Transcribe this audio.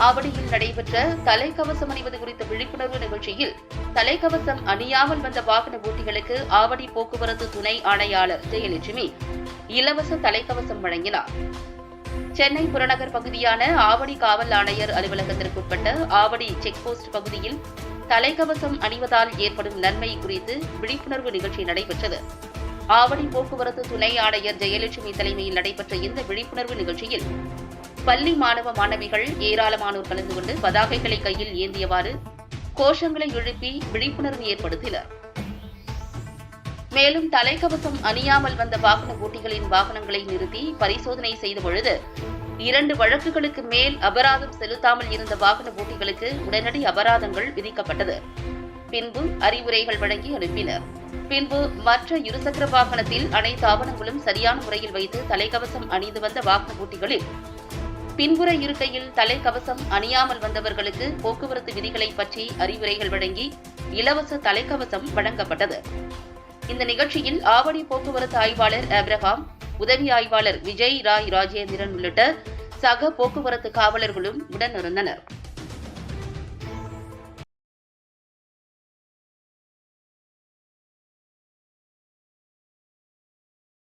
ஆவடியில் நடைபெற்ற தலைக்கவசம் அணிவது குறித்த விழிப்புணர்வு நிகழ்ச்சியில் தலைக்கவசம் அணியாமல் வந்த வாகன ஓட்டிகளுக்கு ஆவடி போக்குவரத்து துணை ஆணையாளர் ஜெயலட்சுமி இலவச தலைக்கவசம் வழங்கினார். சென்னை புறநகர் பகுதியான ஆவடி காவல் ஆணையர் அலுவலகத்திற்குட்பட்ட ஆவடி செக்போஸ்ட் பகுதியில் தலைக்கவசம் அணிவதால் ஏற்படும் நன்மை குறித்து விழிப்புணர்வு நிகழ்ச்சி நடைபெற்றது. ஆவடி போக்குவரத்து துணை ஆணையர் ஜெயலட்சுமி தலைமையில் நடைபெற்ற இந்த விழிப்புணர்வு நிகழ்ச்சியில் பள்ளி மாணவ மாணவிகள் ஏராளமானோர் கலந்து கொண்டு பதாகைகளை கையில் ஏந்தியவாறு கோஷங்களை எழுப்பி விழிப்புணர்வு ஏற்படுத்தினர். மேலும் தலைக்கவசம் அணியாமல் வந்த வாகன ஓட்டிகளின் வாகனங்களை நிறுத்தி பரிசோதனை செய்த பொழுது 2 வழக்குகளுக்கு மேல் அபராதம் செலுத்தாமல் இருந்த வாகன ஓட்டிகளுக்கு உடனடி அபராதங்கள் விதிக்கப்பட்டது. பின்பு அறிவுரைகள் வழங்கி அனுப்பினர். பின்பு மற்ற இருசக்கர வாகனத்தில் அனைத்து ஆவணங்களும் சரியான முறையில் வைத்து தலைக்கவசம் அணிந்து வந்த வாகன ஓட்டிகளில் பின்புற இருக்கையில் தலைக்கவசம் அணியாமல் வந்தவர்களுக்கு போக்குவரத்து விதிகளை பற்றி அறிவுரைகள் வழங்கி இலவச தலைக்கவசம் வழங்கப்பட்டது. இந்த நிகழ்ச்சியில் ஆவடி போக்குவரத்து ஆய்வாளர் ஆபிரகாம், உதவி ஆய்வாளர் விஜய் ராய் ராஜேந்திரன் உள்ளிட்ட சக போக்குவரத்து காவலர்களும் உடனிருந்தனர்.